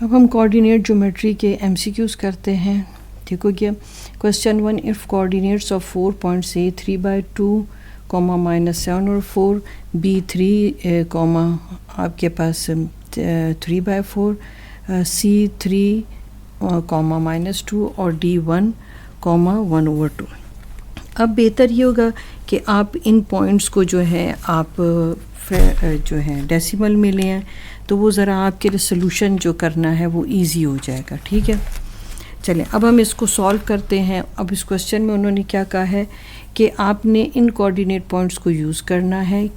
अब हम coordinate geometry के एमसीक्यूज़ करते हैं। ठीक हो गया। Question 1, if coordinates of 4 points A 3/2, -7 और 4, बी 3, आपके पास 3/4, सी 3, -2 और डी 1, 1/2। अब बेहतर ये होगा कि आप इन पॉइंट्स को जो है आप जो है डेसिमल में ले आएँ, तो वो ज़रा आपके लिए सोल्यूशन जो करना है वो इजी हो जाएगा। ठीक है, चलें अब हम इसको सॉल्व करते हैं। अब इस क्वेश्चन में उन्होंने क्या कहा है कि आपने इन कोऑर्डिनेट पॉइंट्स को यूज़ करना है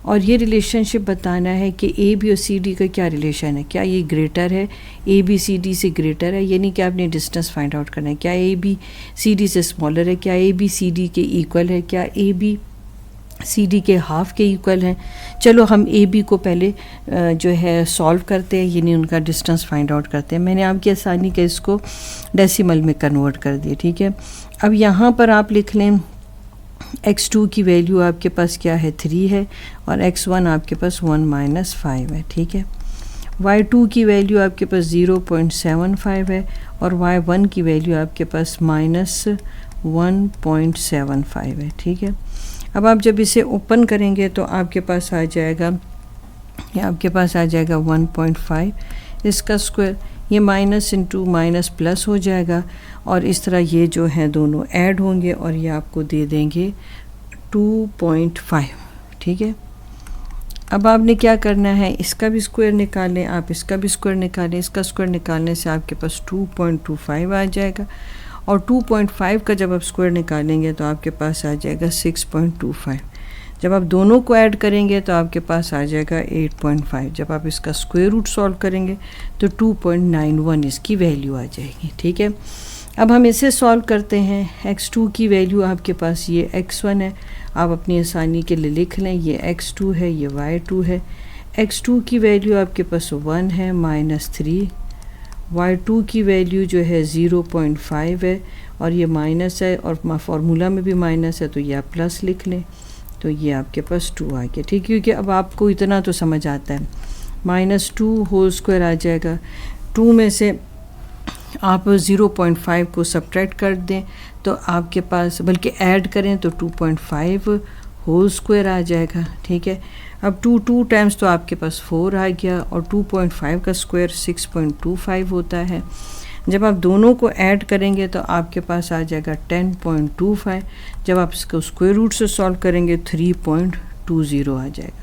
और ये रिलेशनशिप बताना है कि ए बी और सी डी का क्या रिलेशन है, क्या ये ग्रेटर है, ए बी सी डी से ग्रेटर है, यानी कि आपने डिस्टेंस फाइंड आउट करना है, क्या ए बी सी डी से स्मॉलर है, क्या ए बी सी डी के इक्वल है, क्या ए बी सी डी के हाफ के इक्वल हैं। चलो हम ए बी को पहले जो है सॉल्व करते हैं, यानी उनका डिस्टेंस फाइंड आउट करते हैं। मैंने आपकी आसानी के इसको डेसिमल में कन्वर्ट कर दिया। ठीक है, अब यहाँ पर आप लिख लें x2 की वैल्यू आपके पास क्या है 3 है और x1 आपके पास 1 - 5 है। ठीक है, y2 की वैल्यू आपके पास 0.75 है और y1 की वैल्यू आपके पास -1.75 है। ठीक है, अब आप जब इसे ओपन करेंगे तो आपके पास आ जाएगा 1.5 इसका स्क्वायर, ये माइनस इंटू माइनस प्लस हो जाएगा और इस तरह ये जो है दोनों ऐड होंगे और ये आपको दे देंगे 2.5। ठीक है, अब आपने क्या करना है, इसका भी स्क्वायर निकालें, आप इसका भी स्क्वायर निकालें। इसका स्क्वायर निकालने से आपके पास 2.25 आ जाएगा और 2.5 का जब आप स्क्वायर निकालेंगे तो आपके पास आ जाएगा 6.25। जब आप दोनों को ऐड करेंगे तो आपके पास आ जाएगा 8.5। जब आप इसका स्क्वायर रूट सॉल्व करेंगे तो 2.91 इसकी वैल्यू आ जाएगी। ठीक है, अब हम इसे सॉल्व करते हैं। x2 की वैल्यू आपके पास ये x1 है, आप अपनी आसानी के लिए लिख लें, ये x2 है, ये y2 है। x2 की वैल्यू आपके पास 1 है -3, y2 की वैल्यू जो है 0.5 है और ये माइनस है और फार्मूला में भी माइनस है तो ये आप प्लस लिख लें, तो ये आपके पास 2 आ गया। ठीक, क्योंकि अब आपको इतना तो समझ आता है, -2 होल स्क्वायर आ जाएगा। 2 में से आप 0.5 को सब्ट्रैक्ट कर दें तो आपके पास, बल्कि ऐड करें तो 2.5 होल स्क्वायर आ जाएगा। ठीक है, अब 2 टाइम्स तो आपके पास 4 आ गया और 2.5 का स्क्वायर 6.25 होता है। जब आप दोनों को ऐड करेंगे तो आपके पास आ जाएगा 10.25। जब आप इसको स्क्वायर रूट से सॉल्व करेंगे 3.20 आ जाएगा।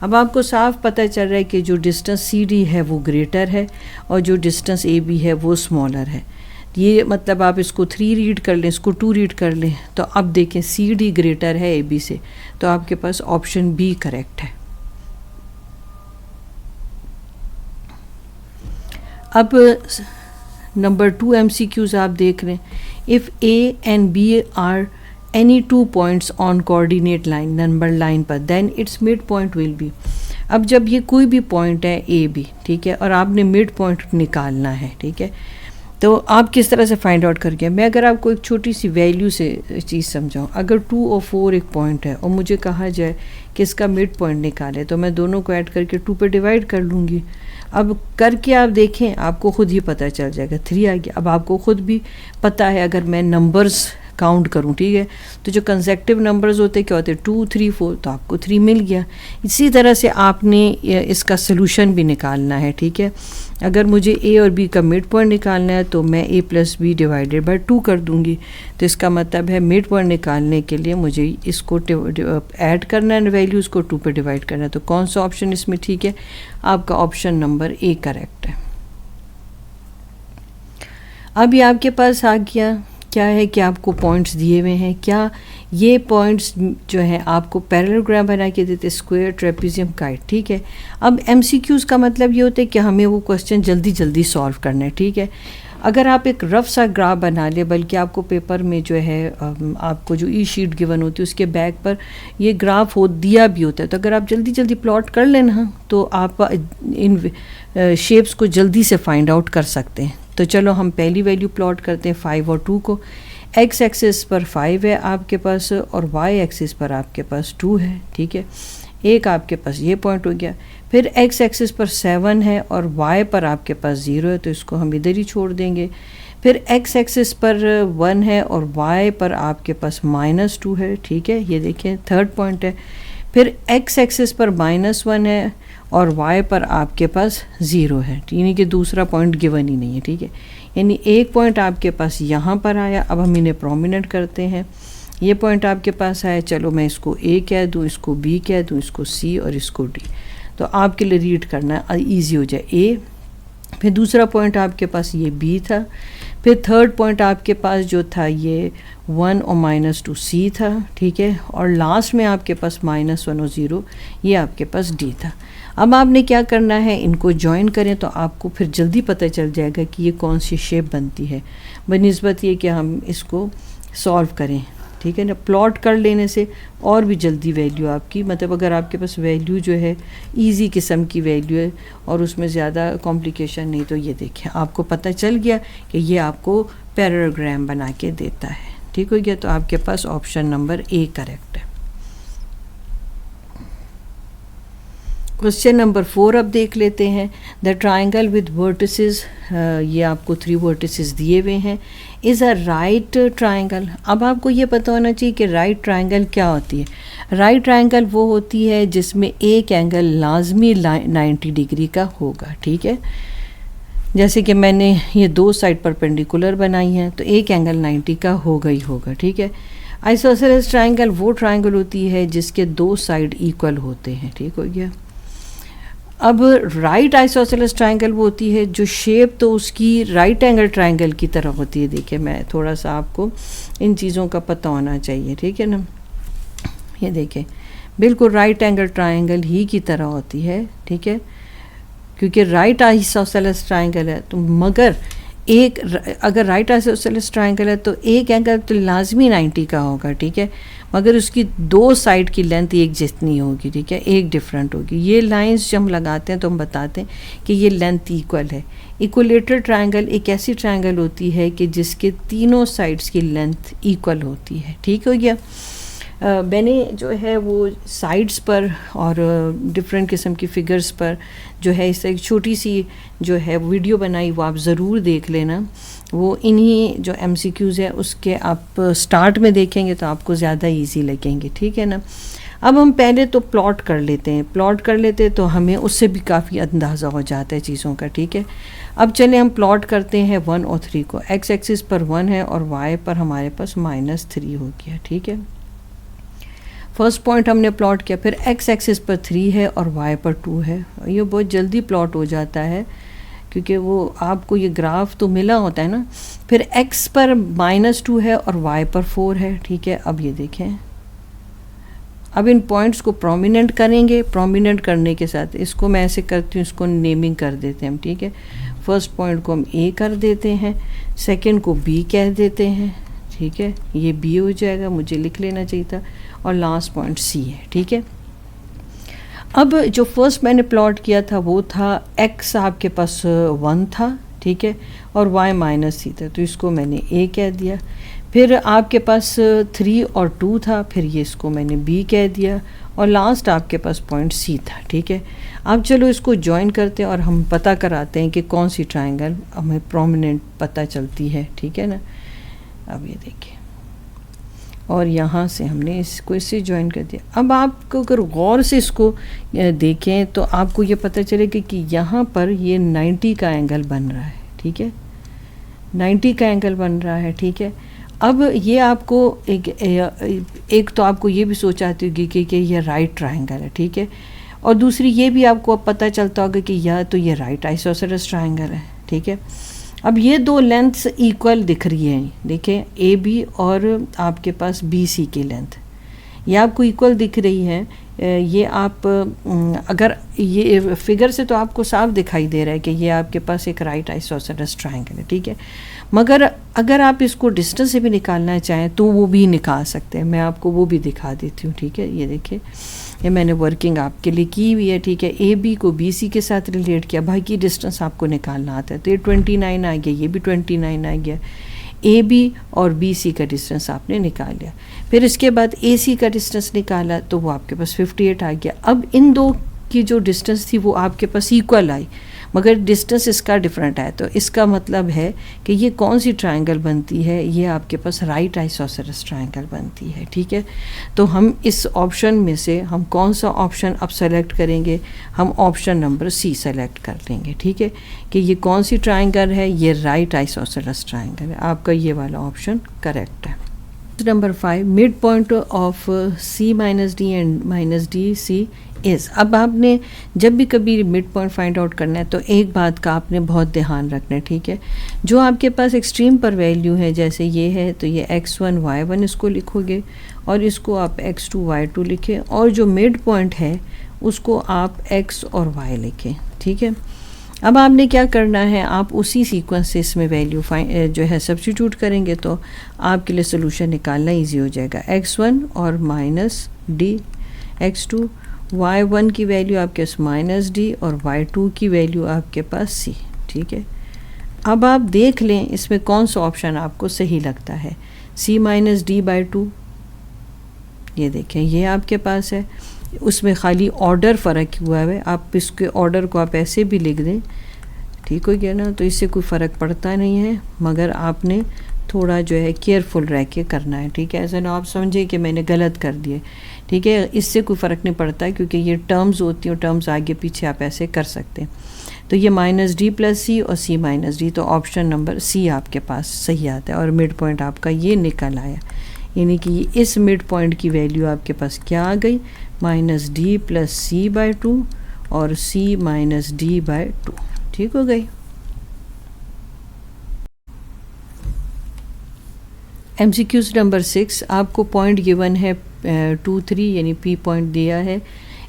अब आपको साफ पता चल रहा है कि जो डिस्टेंस सी डी है वो ग्रेटर है और जो डिस्टेंस ए बी है वो स्मॉलर है। ये मतलब आप इसको 3 रीड कर लें, इसको 2 रीड कर लें, तो अब देखें सी डी ग्रेटर है ए बी से, तो आपके पास ऑप्शन बी करेक्ट है। अब नंबर 2 MCQs आप देख रहे हैं। If A and B are any 2 points on coordinate line, number line पर, then its mid point will be. अब जब ये कोई भी पॉइंट है ए बी, ठीक है, और आपने मिड पॉइंट निकालना है, ठीक है, तो आप किस तरह से फाइंड आउट करके, मैं अगर आपको एक छोटी सी वैल्यू से चीज़ समझाऊँ, अगर 2 और 4 एक पॉइंट है और मुझे कहा जाए कि इसका मिड पॉइंट निकाले, तो मैं दोनों को ऐड करके 2 पे डिवाइड कर लूँगी। अब करके आप देखें, आपको ख़ुद ही पता चल जाएगा 3 आ गया। अब आपको ख़ुद भी पता है, अगर मैं नंबर्स काउंट करूं, ठीक है, तो जो कंसेक्टिव नंबर्स होते क्या होते हैं 2, 3, 4, तो आपको 3 मिल गया। इसी तरह से आपने इसका सलूशन भी निकालना है। ठीक है, अगर मुझे ए और बी का मिड पॉइंट निकालना है तो मैं a + b / 2 कर दूंगी, तो इसका मतलब है मिड पॉइंट निकालने के लिए मुझे इसको ऐड करना है, वैल्यूज़ को 2 पे डिवाइड करना है। तो कौन सा ऑप्शन इसमें ठीक है? आपका ऑप्शन नंबर ए करेक्ट है। अब ये आपके पास आ गया क्या है कि आपको पॉइंट्स दिए हुए हैं, क्या ये पॉइंट्स जो है आपको पैरेललोग्राम बना के देते, स्क्वायर, ट्रेपेजियम, काइट। ठीक है, अब MCQs का मतलब ये होता है कि हमें वो क्वेश्चन जल्दी जल्दी सॉल्व करना है। ठीक है, अगर आप एक रफ सा ग्राफ बना ले, बल्कि आपको पेपर में जो है आपको जो ई शीट गिवन होती है उसके बैक पर ये ग्राफ दिया भी होता है, तो अगर आप जल्दी जल्दी प्लॉट कर लेना तो आप इन शेप्स को जल्दी से फाइंड आउट कर सकते हैं। तो चलो हम पहली वैल्यू प्लॉट करते हैं 5 और 2 को। x एक्सिस पर 5 है आपके पास और y एक्सिस पर आपके पास 2 है। ठीक है, एक आपके पास ये पॉइंट हो गया। फिर एक्स एक्सिस पर 7 है और वाई पर आपके पास 0 है, तो इसको हम इधर ही छोड़ देंगे। फिर एक्स एक्सिस पर 1 है और वाई पर आपके पास -2 है, ठीक है, ये देखिए थर्ड पॉइंट है। फिर एक्स एक्सिस पर -1 है और वाई पर आपके पास 0 है, यानी कि दूसरा पॉइंट गिवन ही नहीं है, ठीक है। यानी एक पॉइंट आपके पास यहाँ पर आया, अब हम इन्हें प्रोमिनेंट करते हैं। ये पॉइंट आपके पास आया, चलो मैं इसको ए कह दूँ, इसको बी कह दूँ, इसको सी और इसको डी, तो आपके लिए रीड करना ईजी हो जाए। ए, फिर दूसरा पॉइंट आपके पास ये बी था, फिर थर्ड पॉइंट आपके पास जो था ये 1 और -2 सी था, ठीक है, और लास्ट में आपके पास -1 और 0 ये आपके पास डी था। अब आपने क्या करना है, इनको जॉइन करें तो आपको फिर जल्दी पता चल जाएगा कि ये कौन सी शेप बनती है, बनिस्बत ये कि हम इसको सॉल्व करें, ठीक है ना। प्लॉट कर लेने से और भी जल्दी वैल्यू आपकी, मतलब अगर आपके पास वैल्यू जो है इजी किस्म की वैल्यू है और उसमें ज़्यादा कॉम्प्लिकेशन नहीं, तो ये देखें आपको पता चल गया कि ये आपको पैराग्राम बना के देता है, ठीक हो गया। तो आपके पास ऑप्शन नंबर ए करेक्ट है। क्वेश्चन नंबर 4 अब देख लेते हैं। द ट्राइंगल विद वर्टिसेस, ये आपको 3 वर्टिसेस दिए हुए हैं, इज़ अ राइट ट्राइंगल। अब आपको ये पता होना चाहिए कि राइट ट्राइंगल क्या होती है। राइट ट्राइंगल वो होती है जिसमें एक एंगल लाजमी 90 डिग्री का होगा, ठीक है। जैसे कि मैंने ये 2 साइड परपेंडिकुलर बनाई हैं, तो एक एंगल 90 का होगा ही होगा, ठीक है। आइसोसेलेस ट्राइंगल वो ट्राइंगल होती है जिसके 2 साइड इक्वल होते हैं, ठीक हो गया। अब राइट आइसोसेलेस ट्राइंगल वो होती है जो शेप तो उसकी राइट एंगल ट्राइंगल की तरह होती है। देखिए मैं थोड़ा सा आपको इन चीज़ों का पता होना चाहिए, ठीक है ना। ये देखें बिल्कुल राइट एंगल ट्राइंगल ही की तरह होती है, ठीक है, क्योंकि राइट आइसोसेलेस ट्राइंगल है। तो मगर एक अगर राइट आइसोसेलेस ट्राइंगल है तो एक एंगल तो लाजमी 90 का होगा, ठीक है, मगर उसकी 2 साइड की लेंथ एक जितनी होगी, ठीक है, एक डिफरेंट होगी। ये लाइंस जब हम लगाते हैं तो हम बताते हैं कि ये लेंथ इक्वल है। इक्वलेटरल ट्राइंगल एक ऐसी ट्राइंगल होती है कि जिसके तीनों साइड्स की लेंथ इक्वल होती है, ठीक हो गया। मैंने जो है वो साइड्स पर और डिफरेंट किस्म की फ़िगर्स पर जो है इस एक छोटी सी जो है वीडियो बनाई, वो आप ज़रूर देख लेना। वो इन्हीं जो MCQs है उसके आप स्टार्ट में देखेंगे तो आपको ज़्यादा इजी लगेंगे, ठीक है ना। अब हम पहले तो प्लॉट कर लेते हैं, प्लॉट कर लेते हैं तो हमें उससे भी काफ़ी अंदाज़ा हो जाता है चीज़ों का, ठीक है। अब चले हम प्लॉट करते हैं 1 और 3 को। एक्स एक्सिस पर 1 है और वाई पर हमारे पास -3 हो गया, ठीक है। फर्स्ट पॉइंट हमने प्लॉट किया, फिर एक्स एक्सिस पर 3 है और वाई पर 2 है। ये बहुत जल्दी प्लॉट हो जाता है क्योंकि वो आपको ये ग्राफ तो मिला होता है ना। फिर एक्स पर -2 है और वाई पर 4 है, ठीक है। अब ये देखें, अब इन पॉइंट्स को प्रोमिनेंट करेंगे, प्रोमिनेंट करने के साथ इसको मैं ऐसे करती हूँ, इसको नेमिंग कर देते हैं हम, ठीक है। फर्स्ट पॉइंट को हम ए कर देते हैं, सेकंड को बी कह देते हैं, ठीक है, ये बी हो जाएगा, मुझे लिख लेना चाहिए था, और लास्ट पॉइंट सी है, ठीक है। अब जो फर्स्ट मैंने प्लॉट किया था वो था एक्स आपके पास 1 था, ठीक है, और वाई -3 था, तो इसको मैंने ए कह दिया। फिर आपके पास 3 और 2 था, फिर ये इसको मैंने बी कह दिया, और लास्ट आपके पास पॉइंट सी था, ठीक है। अब चलो इसको जॉइन करते हैं और हम पता कराते हैं कि कौन सी ट्राइंगल हमें प्रोमिनेंट पता चलती है, ठीक है ना। अब ये देखिए, और यहाँ से हमने इसको इससे ज्वाइन कर दिया। अब आपको अगर गौर से इसको देखें तो आपको ये पता चलेगा कि यहाँ पर ये 90 का एंगल बन रहा है, ठीक है, 90 का एंगल बन रहा है, ठीक है। अब ये आपको एक तो आपको ये भी सोच आती होगी कि ये राइट ट्राइंगल है, ठीक है, और दूसरी ये भी आपको अब पता चलता होगा कि या तो ये राइट आइसोसेलेस ट्राइंगल है, ठीक है। अब ये 2 लेंथ्स इक्वल दिख रही हैं, देखें ए बी और आपके पास बी सी की लेंथ ये आपको इक्वल दिख रही है। ये आप अगर ये फिगर से तो आपको साफ दिखाई दे रहा है कि ये आपके पास एक राइट आइसोसेलेस ट्राइंगल है, ठीक है। मगर अगर आप इसको डिस्टेंस से भी निकालना चाहें तो वो भी निकाल सकते हैं, मैं आपको वो भी दिखा देती हूँ, ठीक है। ये देखिए, ये मैंने वर्किंग आपके लिए की हुई है, ठीक है। ए बी को बी सी के साथ रिलेट किया, बाकी डिस्टेंस आपको निकालना आता है, तो ये 29 आ गया, ये भी 29 आ गया। ए बी और बी सी का डिस्टेंस आपने निकाल लिया। फिर इसके बाद ए सी का डिस्टेंस निकाला तो वो आपके पास 58 आ गया। अब इन दो की जो डिस्टेंस थी वो आपके पास इक्वल आई, मगर डिस्टेंस इसका डिफरेंट है। तो इसका मतलब है कि ये कौन सी ट्रायंगल बनती है, ये आपके पास राइट आइसोसेलेस ट्रायंगल बनती है। ठीक है, तो हम इस ऑप्शन में से हम कौन सा ऑप्शन अब सेलेक्ट करेंगे, हम ऑप्शन नंबर सी सेलेक्ट कर लेंगे। ठीक है, कि ये कौन सी ट्रायंगल है, ये राइट आइसोसेलेस ट्रायंगल है। आपका ये वाला ऑप्शन करेक्ट है। Number 5, mid point of C minus D and minus D C is. अब आपने जब भी कभी मिड पॉइंट फाइंड आउट करना है तो एक बात का आपने बहुत ध्यान रखना है। ठीक है, जो आपके पास एक्सट्रीम पर वैल्यू है, जैसे ये है तो ये x1 y1 इसको लिखोगे और इसको आप x2 y2 लिखें, और जो मिड पॉइंट है उसको आप x और y लिखें। ठीक है, अब आपने क्या करना है, आप उसी सीक्वेंस से इसमें वैल्यू जो है सब्स्टिट्यूट करेंगे तो आपके लिए सोल्यूशन निकालना इजी हो जाएगा। x1 और माइनस डी, x2, y1 की वैल्यू आपके पास माइनस डी और y2 की वैल्यू आपके पास c। ठीक है, अब आप देख लें इसमें कौन सा ऑप्शन आपको सही लगता है। c माइनस डी बाई 2, ये देखें ये आपके पास है, उसमें खाली ऑर्डर फ़र्क हुआ है। आप इसके ऑर्डर को आप ऐसे भी लिख दें, ठीक हो गया ना, तो इससे कोई फ़र्क पड़ता नहीं है, मगर आपने थोड़ा जो है केयरफुल रह के करना है। ठीक है, ऐसा ना आप समझे कि मैंने गलत कर दिए। ठीक है, इससे कोई फ़र्क नहीं पड़ता क्योंकि ये टर्म्स होती हैं, टर्म्स आगे पीछे आप ऐसे कर सकते हैं। तो ये माइनस डी प्लस सी और सी माइनस डी, तो ऑप्शन नंबर सी आपके पास सही आता है और मिड पॉइंट आपका ये निकल आया। यानी कि इस मिड पॉइंट की वैल्यू आपके पास क्या आ गई, minus D plus C by 2 और सी माइनस डी बाई 2। ठीक हो गई। MCQs नंबर 6, आपको पॉइंट गिवन है 2 3, यानी P पॉइंट दिया है,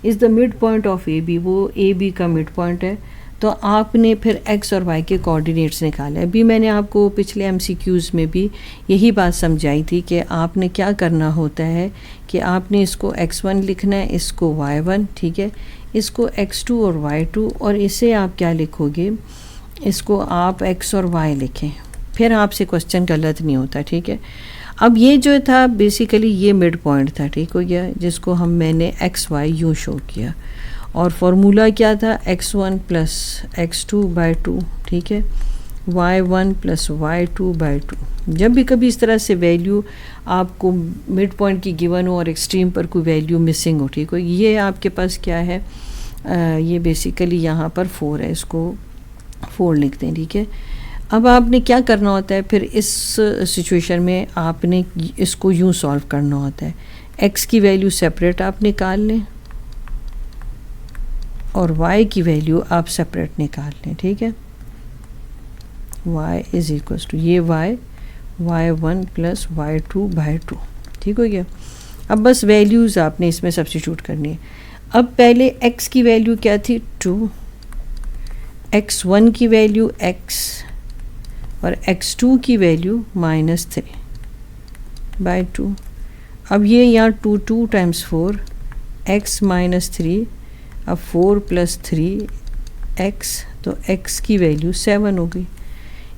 is the mid point of AB, वो AB का मिड पॉइंट है। तो आपने फिर x और y के कोऑर्डिनेट्स निकाले। अभी मैंने आपको पिछले MCQs में भी यही बात समझाई थी कि आपने क्या करना होता है कि आपने इसको x1 लिखना है, इसको y1, ठीक है, इसको x2 और y2, और इसे आप क्या लिखोगे, इसको आप x और y लिखें, फिर आपसे क्वेश्चन गलत नहीं होता। ठीक है, अब ये जो था बेसिकली ये मिड पॉइंट था, ठीक हो गया, जिसको मैंने एक्स वाई यूँ शो किया, और फार्मूला क्या था, x1 प्लस x2 बाई 2, ठीक है, y1 प्लस y2 बाई 2। जब भी कभी इस तरह से वैल्यू आपको मिड पॉइंट की गिवन हो और एक्सट्रीम पर कोई वैल्यू मिसिंग हो, ठीक हो, ये आपके पास क्या है, ये बेसिकली यहाँ पर 4 है, इसको 4 लिखते हैं। ठीक है, अब आपने क्या करना होता है, फिर इस सिचुएशन में आपने इसको यूँ सॉल्व करना होता है, x की वैल्यू सेपरेट आप निकाल लें और y की वैल्यू आप सेपरेट निकाल लें। ठीक है, y इज़ इक्वल्स टू ये y1 प्लस y2 बाई 2। ठीक हो गया। अब बस वैल्यूज़ आपने इसमें सब्स्टिट्यूट करनी है। अब पहले x की वैल्यू क्या थी, 2, x1 की वैल्यू x और x2 की वैल्यू -3 बाई 2। अब ये यहाँ 2 टाइम्स 4, x माइनस 3, अब 4 प्लस 3 x, तो x की वैल्यू 7 हो गई।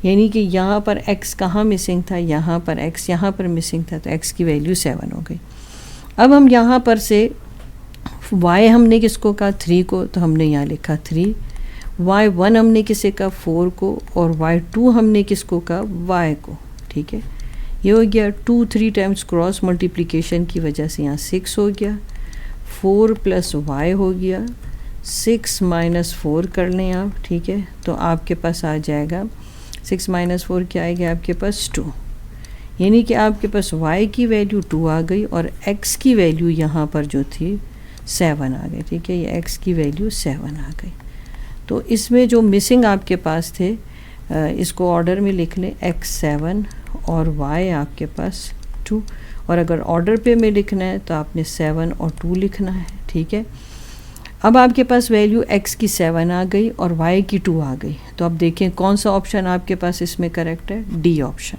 यानी कि यहाँ पर x कहाँ मिसिंग था, यहाँ पर x यहाँ पर मिसिंग था, तो x की वैल्यू 7 हो गई। अब हम यहाँ पर से y हमने किसको कहा, 3 को, तो हमने यहाँ लिखा 3, y1 हमने किसे कहा, 4 को, और y2 हमने किसको कहा, y को। ठीक है, ये हो गया 2 3 टाइम्स क्रॉस मल्टीप्लिकेशन की वजह से यहाँ 6 हो गया, 4 प्लस y हो गया, 6 माइनस 4 कर लें आप। ठीक है, तो आपके पास आ जाएगा 6 माइनस 4 क्या आएगा आपके पास, 2। यानी कि आपके पास y की वैल्यू 2 आ गई और x की वैल्यू यहाँ पर जो थी 7 आ गई। ठीक है, ये x की वैल्यू 7 आ गई। तो इसमें जो मिसिंग आपके पास थे, इसको ऑर्डर में लिख लें, x7 और y आपके पास 2, और अगर ऑर्डर पे में लिखना है तो आपने 7 और 2 लिखना है। ठीक है, अब आपके पास वैल्यू x की 7 आ गई और y की 2 आ गई। तो अब देखें कौन सा ऑप्शन आपके पास इसमें करेक्ट है, D option.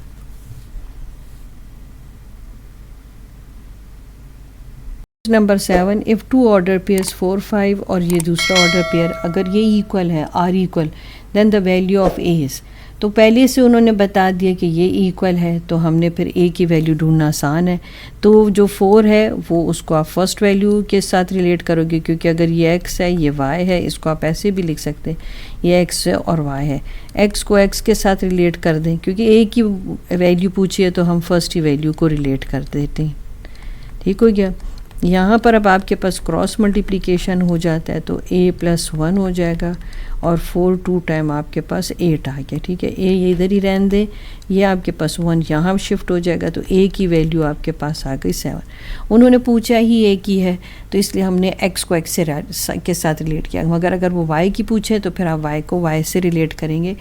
Number 7, if 2 order pairs 4 5 और ये दूसरा ऑर्डर पेयर अगर ये इक्वल है, are equal, then the value of A is. तो पहले से उन्होंने बता दिया कि ये इक्वल है, तो हमने फिर ए की वैल्यू ढूंढना आसान है। तो जो 4 है वो उसको आप फर्स्ट वैल्यू के साथ रिलेट करोगे, क्योंकि अगर ये x है ये y है, इसको आप ऐसे भी लिख सकते हैं, ये x है और y है, x को x के साथ रिलेट कर दें, क्योंकि a की वैल्यू पूछी है तो हम फर्स्ट ही वैल्यू को रिलेट कर देते हैं। ठीक हो गया। यहाँ पर अब आपके पास क्रॉस मल्टीप्लिकेशन हो जाता है, तो a + 1 हो जाएगा और 4 2 टाइम आपके पास 8 आ गया। ठीक है, a ये इधर ही रहने दें, ये आपके पास 1 यहाँ शिफ्ट हो जाएगा, तो a की वैल्यू आपके पास आ गई 7। उन्होंने पूछा ही a की है, तो इसलिए हमने x को x के साथ रिलेट किया, मगर अगर वो y की पूछे तो फिर आप y को y से रिलेट करेंगे,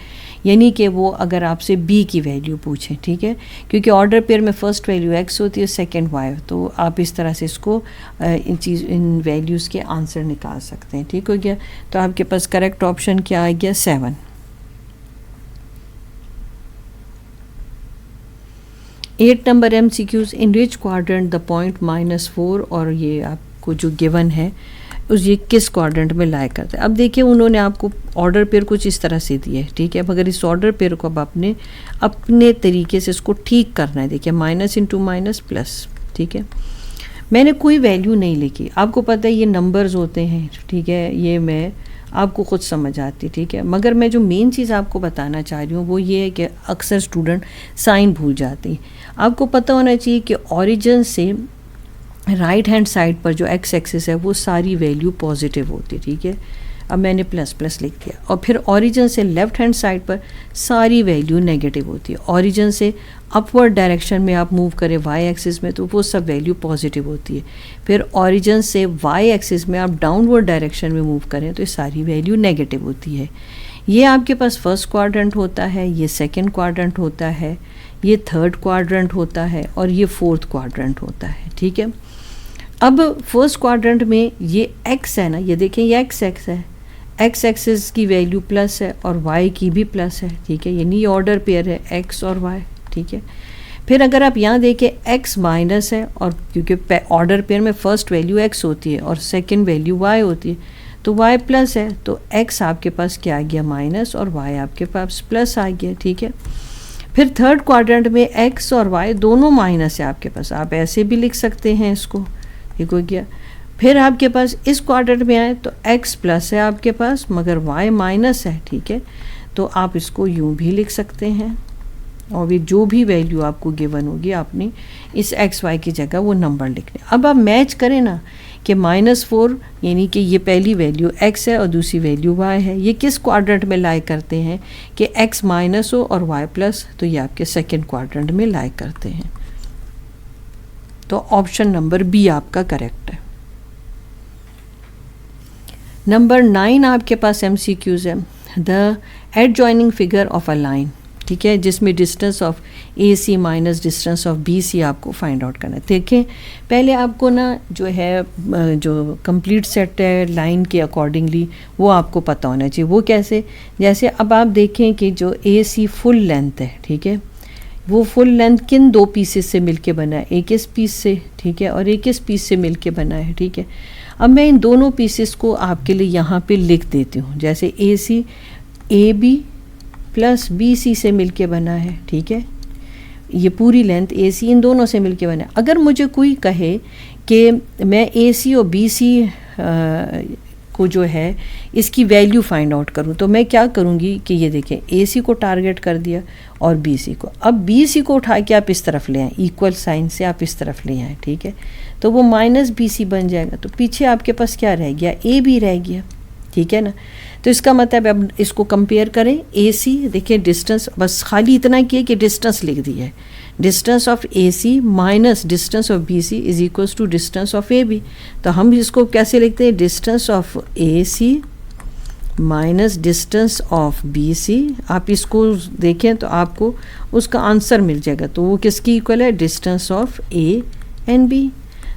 यानी कि वो अगर आपसे b की वैल्यू पूछें। ठीक है, क्योंकि ऑर्डर पेयर में फर्स्ट वैल्यू x होती है, सेकंड y, तो आप इस तरह से इसको इन वैल्यूज़ के आंसर निकाल सकते हैं। ठीक हो गया। तो आपके पास करेक्ट ऑप्शन क्या आ गया? 7। 8 number MCQs, in which quadrant the point -4, और ये आपको जो गिवन है उस ये किस क्वाड्रेंट में लाई करता है। अब देखिए उन्होंने आपको ऑर्डर पेयर कुछ इस तरह से दिए है। ठीक है, मगर इस ऑर्डर पेयर को अब आपने अपने तरीके से इसको ठीक करना है। देखिए माइनस इंटू माइनस प्लस। ठीक है, मैंने कोई वैल्यू नहीं लिखी, आपको पता है ये नंबर्स होते हैं। ठीक है, ये मैं आपको खुद समझ आती। ठीक है, मगर मैं जो मेन चीज़ आपको बताना चाह रही हूँ वो ये है कि अक्सर स्टूडेंट साइन भूल जाते हैं। आपको पता होना चाहिए कि ओरिजिन से राइट हैंड साइड पर जो एक्स एक्सिस है वो सारी वैल्यू पॉजिटिव होती है। ठीक है, अब मैंने प्लस प्लस लिख दिया, और फिर ओरिजिन से लेफ़्ट हैंड साइड पर सारी वैल्यू नेगेटिव होती है। ओरिजिन से अपवर्ड डायरेक्शन में आप मूव करें वाई एक्सिस में तो वो सब वैल्यू पॉजिटिव होती है। फिर ओरिजिन से वाई एक्सिस में आप डाउनवर्ड डायरेक्शन में मूव करें तो ये सारी वैल्यू नेगेटिव होती है। ये आपके पास फर्स्ट क्वाड्रेंट होता है, ये सेकेंड क्वाड्रेंट होता है, ये थर्ड क्वाड्रेंट होता है, और ये फोर्थ क्वाड्रेंट होता है। ठीक है, अब फर्स्ट क्वाड्रेंट में ये x है ना, ये देखें ये x है, x एक्सिस की वैल्यू प्लस है और y की भी प्लस है। ठीक है, यानी ऑर्डर पेयर है x और y। ठीक है, फिर अगर आप यहाँ देखें x माइनस है, और क्योंकि ऑर्डर पेयर में फर्स्ट वैल्यू x होती है और सेकंड वैल्यू y होती है, तो y प्लस है, तो x आपके पास क्या आ गया? माइनस, और y आपके पास प्लस आ गया। ठीक है, फिर थर्ड क्वाड्रेंट में x और y दोनों माइनस है आपके पास, आप ऐसे भी लिख सकते हैं इसको। ठीक हो गया। फिर आपके पास इस क्वाड्रेंट में आए तो x प्लस है आपके पास, मगर y माइनस है। ठीक है, तो आप इसको यूं भी लिख सकते हैं, और भी जो भी वैल्यू आपको गिवन होगी आपने इस एक्स वाई की जगह वो नंबर लिखने। अब आप मैच करें ना कि -4 यानी कि ये पहली वैल्यू x है और दूसरी वैल्यू y है, ये किस क्वाड्रेंट में लाई करते हैं कि x माइनस हो और y प्लस, तो ये आपके सेकेंड क्वाड्रेंट में लाई करते हैं। तो ऑप्शन नंबर बी आपका करेक्ट है। नंबर 9 आपके पास MCQs है, the adjoining figure of a line. ठीक है, जिसमें distance of AC minus distance of BC आपको फाइंड आउट करना है। देखें पहले आपको ना जो है जो कंप्लीट सेट है लाइन के अकॉर्डिंगली वो आपको पता होना चाहिए। वो कैसे? जैसे अब आप देखें कि जो AC फुल लेंथ है, ठीक है, वो फुल लेंथ किन दो पीसेस से मिलके बना है? एक इस पीस से, ठीक है, और एक इस पीस से मिलके बना है। ठीक है, अब मैं इन दोनों पीसेस को आपके लिए यहाँ पे लिख देती हूँ। जैसे AC AB प्लस BC से मिलके बना है। ठीक है, ये पूरी लेंथ AC इन दोनों से मिलके बना है। अगर मुझे कोई कहे कि मैं AC और BC को जो है इसकी वैल्यू फाइंड आउट करूं, तो मैं क्या करूंगी कि ये देखें AC को टारगेट कर दिया और BC को, अब BC को उठा के आप इस तरफ ले आएँ, इक्वल साइन से आप इस तरफ ले आएँ। ठीक है, तो वो -BC बन जाएगा, तो पीछे आपके पास क्या रह गया? AB रह गया। ठीक है ना, तो इसका मतलब अब इसको कंपेयर करें AC, देखिए डिस्टेंस बस खाली इतना किए कि डिस्टेंस लिख दिया है, distance of AC minus distance of BC is equals to distance of AB। तो हम इसको कैसे लिखते हैं? Distance of AC minus distance of BC। आप इसको देखें तो आपको उसका आंसर मिल जाएगा, तो वो किसकी इक्वल है? Distance of A and B।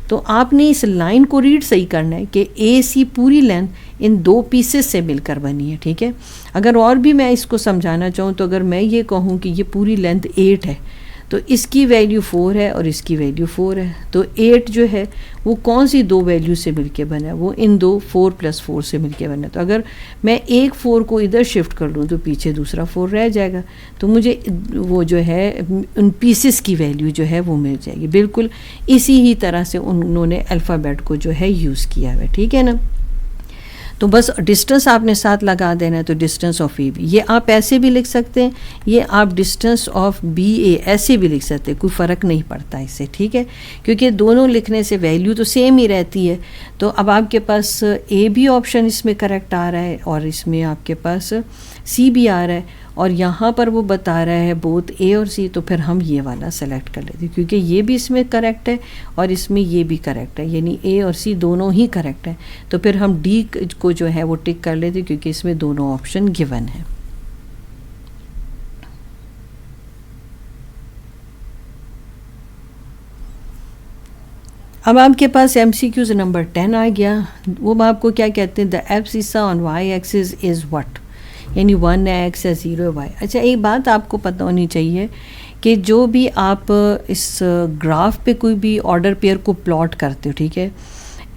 तो आपने इस लाइन को रीड सही करना है कि AC पूरी लेंथ इन दो पीसेस से मिलकर बनी है। ठीक है, अगर और भी मैं इसको समझाना चाहूँ तो अगर मैं ये कहूँ कि ये पूरी लेंथ 8 है, तो इसकी वैल्यू 4 है और इसकी वैल्यू 4 है, तो 8 जो है वो कौन सी दो वैल्यू से मिलके बना है, वो इन दो 4 + 4 से मिलके बना है। तो अगर मैं एक 4 को इधर शिफ्ट कर लूँ तो पीछे दूसरा 4 रह जाएगा, तो मुझे वो जो है उन पीसेस की वैल्यू जो है वो मिल जाएगी। बिल्कुल इसी ही तरह से उन्होंने अल्फ़ाबेट को जो है यूज़ किया है, ठीक है ना। तो बस डिस्टेंस आपने साथ लगा देना है, तो डिस्टेंस ऑफ ए बी, ये आप ऐसे भी लिख सकते हैं, ये आप डिस्टेंस ऑफ बी ए ऐसे भी लिख सकते हैं, कोई फ़र्क नहीं पड़ता इससे, ठीक है, क्योंकि दोनों लिखने से वैल्यू तो सेम ही रहती है। तो अब आपके पास ए भी ऑप्शन इसमें करेक्ट आ रहा है और इसमें आपके पास सी भी आ रहा है, और यहाँ पर वो बता रहा है बोथ ए और सी, तो फिर हम ये वाला सेलेक्ट कर लेते हैं क्योंकि ये भी इसमें करेक्ट है और इसमें ये भी करेक्ट है, यानी ए और सी दोनों ही करेक्ट है। तो फिर हम डी को जो है वो टिक कर लेते हैं क्योंकि इसमें दोनों ऑप्शन गिवन है। अब आपके पास MCQs नंबर 10 आ गया। वो आपको क्या कहते हैं, the abscissa on Y axis is what, यानी 1x या 0y। अच्छा, एक बात आपको पता होनी चाहिए कि जो भी आप इस ग्राफ पे कोई भी ऑर्डर पेयर को प्लॉट करते हो, ठीक है,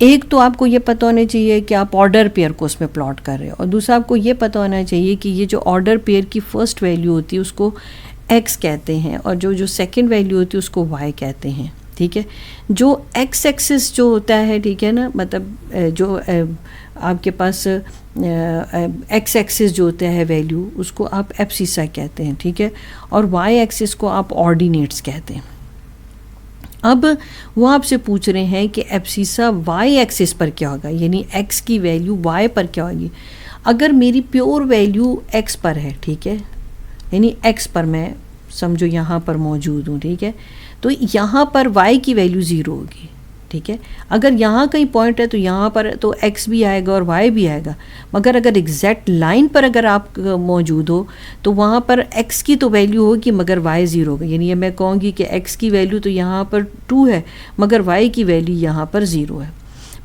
एक तो आपको ये पता होना चाहिए कि आप ऑर्डर पेयर को उसमें प्लॉट कर रहे हो, और दूसरा आपको ये पता होना चाहिए कि ये जो ऑर्डर पेयर की फर्स्ट वैल्यू होती है उसको x कहते हैं और जो सेकंड वैल्यू होती है उसको y कहते हैं, ठीक है। जो x एक्सिस जो होता है, ठीक है ना, मतलब जो आपके पास x एक्सिस जो होता है वैल्यू, उसको आप एब्सिसा कहते हैं, ठीक है, और y एक्सिस को आप ऑर्डिनेट्स कहते हैं। अब वो आपसे पूछ रहे हैं कि एब्सिसा y एक्सिस पर क्या होगा, यानी x की वैल्यू y पर क्या होगी। अगर मेरी प्योर वैल्यू x पर है, ठीक है, यानी x पर मैं समझो यहाँ पर मौजूद हूँ, ठीक है, तो यहाँ पर y की वैल्यू 0 होगी, ठीक है। अगर यहाँ कहीं पॉइंट है तो यहाँ पर तो x भी आएगा और y भी आएगा, मगर अगर एग्जैक्ट लाइन पर अगर आप मौजूद हो तो वहाँ पर x की तो वैल्यू होगी मगर y 0 होगा, यानी मैं कहूँगी कि x की वैल्यू तो यहाँ पर 2 है मगर y की वैल्यू यहाँ पर 0 है।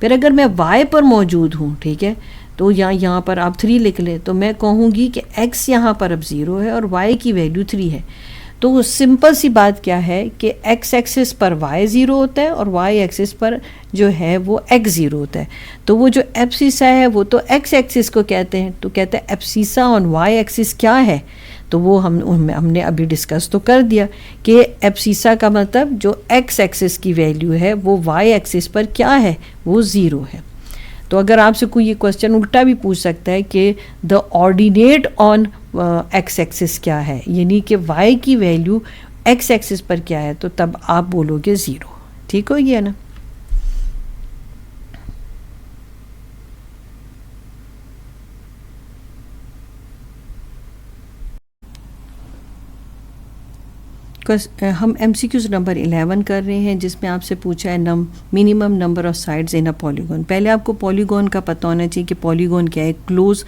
फिर अगर मैं y पर मौजूद हूँ, ठीक है, तो यहाँ पर आप 3 लिख लें, तो मैं कहूँगी कि x यहाँ पर अब 0 है और y की वैल्यू 3 है। तो सिंपल सी बात क्या है कि x एक्सिस पर y 0 होता है और y एक्सिस पर जो है वो x 0 होता है। तो वो जो एब्सिसा है वो तो x एक्सिस को कहते हैं, तो कहते हैं एब्सिसा ऑन y एक्सिस क्या है, तो वो हमने अभी डिस्कस तो कर दिया कि एब्सिसा का मतलब जो x एक्सिस की वैल्यू है वो y एक्सिस पर क्या है, वो 0 है। तो अगर आपसे कोई ये क्वेश्चन उल्टा भी पूछ सकता है कि the ordinate on x axis क्या है, यानी कि y की वैल्यू x एक्सिस पर क्या है, तो तब आप बोलोगे 0, ठीक हो गया ना। हम MCQs नंबर 11 कर रहे हैं जिसमें आपसे पूछा है minimum number of sides in a polygon. पहले आपको पॉलीगॉन का पता होना चाहिए कि पॉलीगॉन क्या है। क्लोज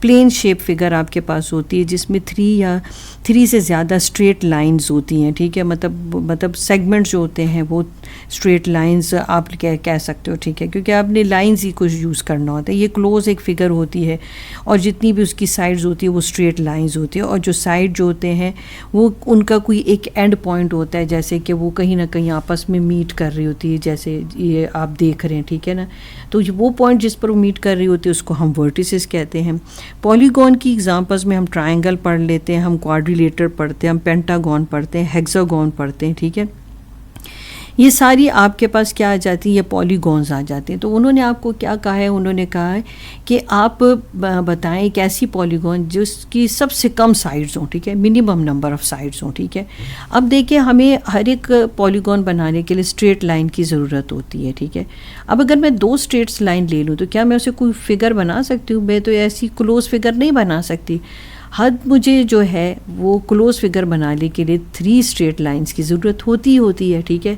प्लेन शेप फिगर आपके पास होती है जिसमें 3 से ज़्यादा स्ट्रेट लाइंस होती हैं, ठीक है, मतलब सेगमेंट्स जो होते हैं वो स्ट्रेट लाइंस आप कह सकते हो, ठीक है, क्योंकि आपने लाइंस ही कुछ यूज़ करना होता है। ये क्लोज एक फिगर होती है और जितनी भी उसकी साइड्स होती है वो स्ट्रेट लाइंस होती है, और जो साइड जो होते हैं वो उनका कोई एक एंड पॉइंट होता है, जैसे कि वो कहीं ना कहीं आपस में मीट कर रही होती है, जैसे ये आप देख रहे हैं, ठीक है ना। तो वो पॉइंट जिस पर वो मीट कर रही होती है उसको हम वर्टिसेस कहते हैं। पॉलीगॉन की एग्जांपल्स में हम ट्रायंगल पढ़ लेते हैं, हम क्वाड्रिलेटर पढ़ते हैं, हम पेंटागॉन पढ़ते हैं, हेक्सागॉन पढ़ते हैं, ठीक है। ये सारी आपके पास क्या आ जाती है, ये पॉलीगॉन्स आ जाते हैं। तो उन्होंने आपको क्या कहा है, उन्होंने कहा है कि आप बताएं एक ऐसी पॉलीगॉन जिसकी सबसे कम साइड्स हों, ठीक है, मिनिमम नंबर ऑफ साइड्स हों, ठीक है। अब देखिए हमें हर एक पॉलीगॉन बनाने के लिए स्ट्रेट लाइन की ज़रूरत होती है, ठीक है। अब अगर मैं 2 स्ट्रेट लाइन ले लूँ तो क्या मैं उसे कोई फिगर बना सकती हूँ? मैं तो ऐसी क्लोज फिगर नहीं बना सकती। मुझे जो है वो क्लोज फिगर बनाने के लिए 3 स्ट्रेट लाइंस की ज़रूरत होती है, ठीक है।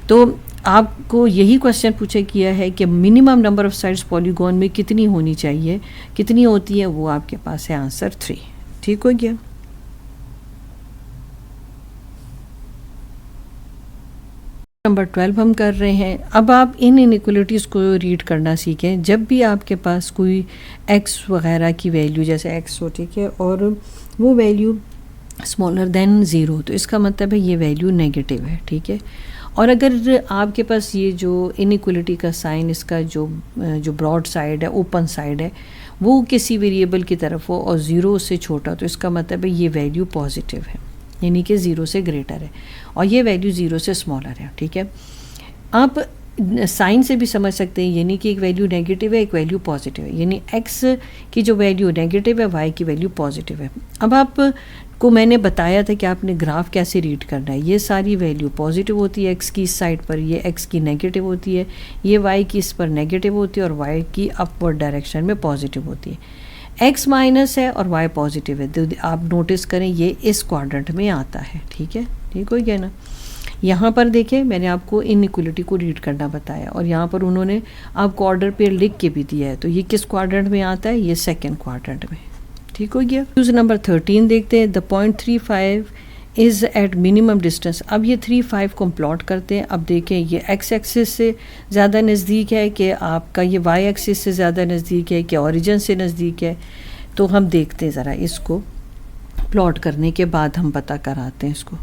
तो आपको यही क्वेश्चन पूछा किया है कि minimum number of sides polygon में कितनी होनी चाहिए, कितनी होती है, वो आपके पास है आंसर 3, ठीक हो गया। नंबर 12 हम कर रहे हैं। अब आप इन इनइक्वलिटीज़ को रीड करना सीखें। जब भी आपके पास कोई x वगैरह की वैल्यू जैसे x हो, ठीक है, और वो वैल्यू स्मॉलर देन ज़ीरो, तो इसका मतलब है ये वैल्यू नेगेटिव है, ठीक है। और अगर आपके पास ये जो इनइक्वलिटी का साइन, इसका जो ब्रॉड साइड है, ओपन साइड है, वो किसी वेरिएबल की तरफ हो और ज़ीरो से छोटा, तो इसका मतलब है ये वैल्यू पॉजिटिव है, यानी कि ज़ीरो से ग्रेटर है, और ये वैल्यू ज़ीरो से स्मॉलर है, ठीक है। आप साइन से भी समझ सकते हैं, यानी कि एक वैल्यू नेगेटिव है, एक वैल्यू पॉजिटिव है, यानी एक्स की जो वैल्यू नेगेटिव है, वाई की वैल्यू पॉजिटिव है। अब आपको मैंने बताया था कि आपने ग्राफ कैसे रीड करना है। ये सारी वैल्यू पॉजिटिव होती है एक्स की इस साइड पर, ये एक्स की नेगेटिव होती है, ये वाई की इस पर नेगेटिव होती है, और वाई की अपवर्ड डायरेक्शन में पॉजिटिव होती है। एक्स माइनस है और वाई पॉजिटिव है, तो आप नोटिस करें ये इस क्वाड्रेंट में आता है, ठीक है, ठीक हो गया ना। यहाँ पर देखें, मैंने आपको इनइक्वलिटी को रीड करना बताया, और यहाँ पर उन्होंने आपको ऑर्डर पेयर लिख के भी दिया है, तो ये किस क्वाड्रेंट में आता है, ये सेकंड क्वाड्रेंट में, ठीक हो गया। यूज नंबर 13 देखते हैं। The point 35 is at minimum distance. अब ये 35 को हम प्लॉट करते हैं। अब देखें ये एक्स एक्सिस से ज़्यादा नज़दीक है कि आपका ये वाई एक्सिस से ज़्यादा नज़दीक है कि ओरिजिन से नज़दीक है, तो हम देखते हैं ज़रा इसको प्लॉट करने के बाद हम पता कराते हैं इसको।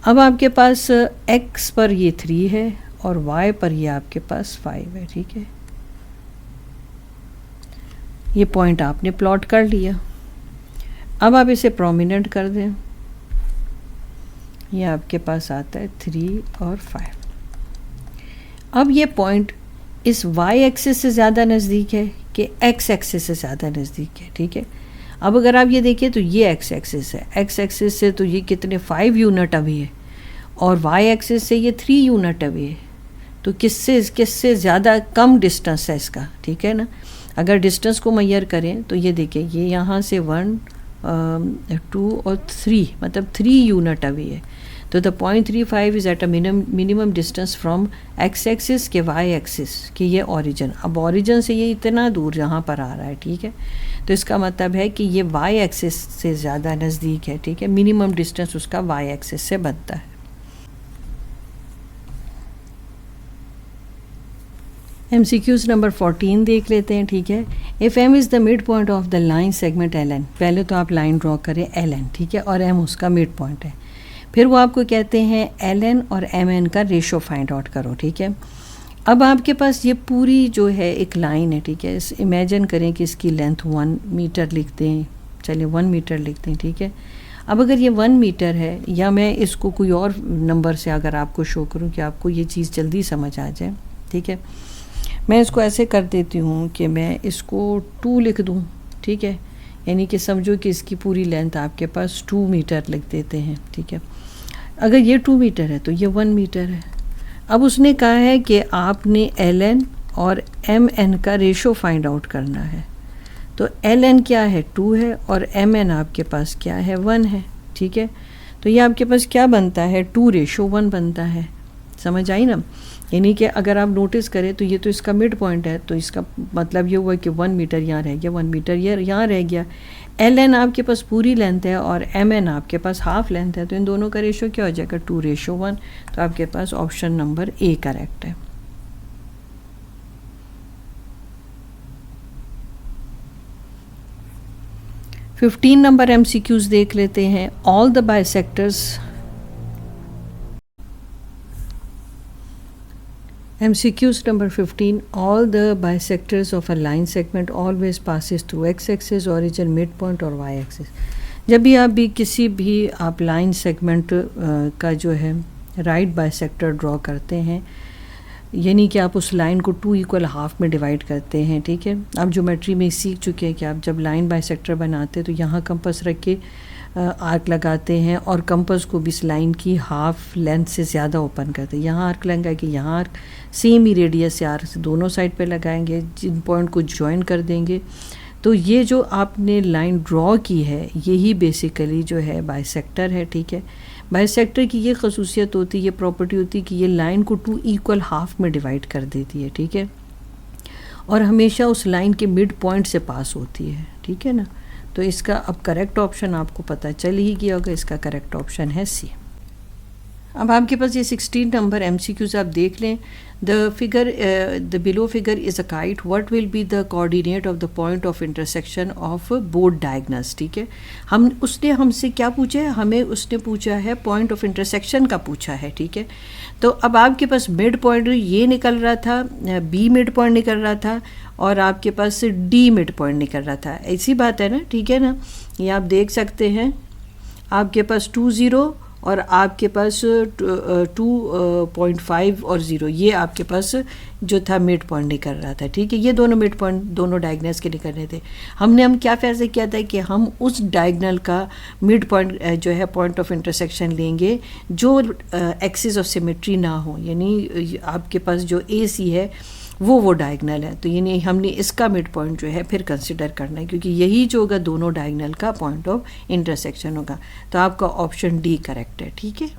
अब आपके पास x पर ये 3 है और y पर ये आपके पास 5 है, ठीक है। ये पॉइंट आपने प्लॉट कर लिया। अब आप इसे प्रोमिनेंट कर दें, ये आपके पास आता है 3 और 5। अब ये पॉइंट इस y एक्सिस से ज़्यादा नज़दीक है कि x एक्सिस से ज़्यादा नज़दीक है, ठीक है। अब अगर आप ये देखिए तो ये x एक्सिस है, x एक्सिस से तो ये कितने 5 यूनिट अवे है, और y एक्सिस से ये 3 यूनिट अवे है, तो किससे ज़्यादा कम डिस्टेंस है इसका, ठीक है ना। अगर डिस्टेंस को मेजर करें तो ये देखिए ये यहाँ से 1 2 और 3, मतलब 3 यूनिट अवे है, तो the point 35 is at a minimum distance from x axis के y एक्सिस कि ये ओरिजिन। अब ओरिजिन से ये इतना दूर यहाँ पर आ रहा है, ठीक है, तो इसका मतलब है कि ये y एक्सिस से ज़्यादा नज़दीक है, ठीक है। मिनिमम डिस्टेंस उसका y एक्सिस से बनता है। MCQs नंबर 14 देख लेते हैं, ठीक है। If m is the mid point of the line segment LN, पहले तो आप लाइन ड्रॉ करें LN, ठीक है, और m उसका मिड पॉइंट है। फिर वो आपको कहते हैं LN और MN का रेशो फाइंड आउट करो, ठीक है। अब आपके पास ये पूरी जो है एक लाइन है, ठीक है। इमेजिन करें कि इसकी लेंथ 1 मीटर लिखते हैं, चलिए 1 मीटर लिखते हैं, ठीक है। अब अगर ये 1 मीटर है, या मैं इसको कोई और नंबर से अगर आपको शो करूं कि आपको ये चीज़ जल्दी समझ आ जाए, ठीक है, मैं इसको ऐसे कर देती हूँ कि मैं इसको 2 लिख दूँ, ठीक है, यानी कि समझो कि इसकी पूरी लेंथ आपके पास 2 मीटर लिख देते हैं, ठीक है। अगर ये 2 मीटर है तो ये 1 मीटर है। अब उसने कहा है कि आपने LN और MN का रेशो फाइंड आउट करना है, तो LN क्या है 2 है और MN आपके पास क्या है 1 है, ठीक है। तो ये आपके पास क्या बनता है 2:1 बनता है, समझ आई ना। यानी कि अगर आप नोटिस करें तो ये तो इसका मिड पॉइंट है, तो इसका मतलब ये हुआ कि 1 मीटर यहाँ रह गया, 1 मीटर यहाँ रह गया। LN आपके पास पूरी लेंथ है और MN आपके पास हाफ लेंथ है, तो इन दोनों का रेशो क्या हो जाएगा 2:1, तो आपके पास ऑप्शन नंबर A करेक्ट है। फिफ्टीन नंबर MCQs देख लेते हैं। All the bisectors, MCQs number 15, all the bisectors of a line segment always passes through x-axis, origin, midpoint और y-axis। जब भी आप किसी भी आप लाइन सेगमेंट का जो है राइट बाइसेक्टर ड्रॉ करते हैं, यानी कि आप उस लाइन को 2 इक्वल हाफ में डिवाइड करते हैं, ठीक है। आप ज्योमेट्री में सीख चुके हैं कि आप जब लाइन बाइसेक्टर बनाते हैं तो यहाँ कंपास रख के आर्क लगाते हैं और कंपास को भी इस लाइन की हाफ लेंथ से ज़्यादा ओपन करते हैं। यहाँ आर्क लगा कि यहाँ आर्क सेम ही रेडियस से आर्क से दोनों साइड पे लगाएंगे, जिन पॉइंट को ज्वाइन कर देंगे। तो ये जो आपने लाइन ड्रॉ की है यही बेसिकली जो है बाइसेक्टर है, ठीक है। बाइसेक्टर की ये खसूसियत होती है, ये प्रॉपर्टी होती है कि ये लाइन को 2 इक्वल हाफ में डिवाइड कर देती है, ठीक है, और हमेशा उस लाइन के मिड पॉइंट से पास होती है, ठीक है ना। तो इसका अब करेक्ट ऑप्शन आपको पता चल ही गया होगा, इसका करेक्ट ऑप्शन है C। अब आपके पास ये 16 नंबर MCQs आप देख लें. The below figure is a kite. What will be the coordinate of the point of intersection of both diagonals? ठीक है, उसने हमसे क्या पूछा है, हमें उसने पूछा है पॉइंट ऑफ इंटरसेक्शन का पूछा है. ठीक है, तो अब आपके पास मिड पॉइंट ये निकल रहा था, B मिड पॉइंट निकल रहा था और आपके पास D मिड पॉइंट निकल रहा था. ऐसी बात है ना, ठीक है ना. ये आप देख सकते हैं, आपके पास 2 0 और आपके पास 2.5 और 0, ये आपके पास जो था मिड पॉइंट निकल रहा था. ठीक है, ये दोनों मिड पॉइंट दोनों डायगनल्स के निकलने थे. हम क्या फैसला किया था कि हम उस डायगनल का मिड पॉइंट जो है पॉइंट ऑफ इंटरसेक्शन लेंगे जो एक्सिस ऑफ सिमेट्री ना हो, यानी आपके पास जो AC है वो डायगनल है. तो यानी हमने इसका मिड पॉइंट जो है फिर कंसिडर करना है, क्योंकि यही जो होगा दोनों डायगनल का पॉइंट ऑफ इंटरसेक्शन होगा. तो आपका ऑप्शन D करेक्ट है. ठीक है.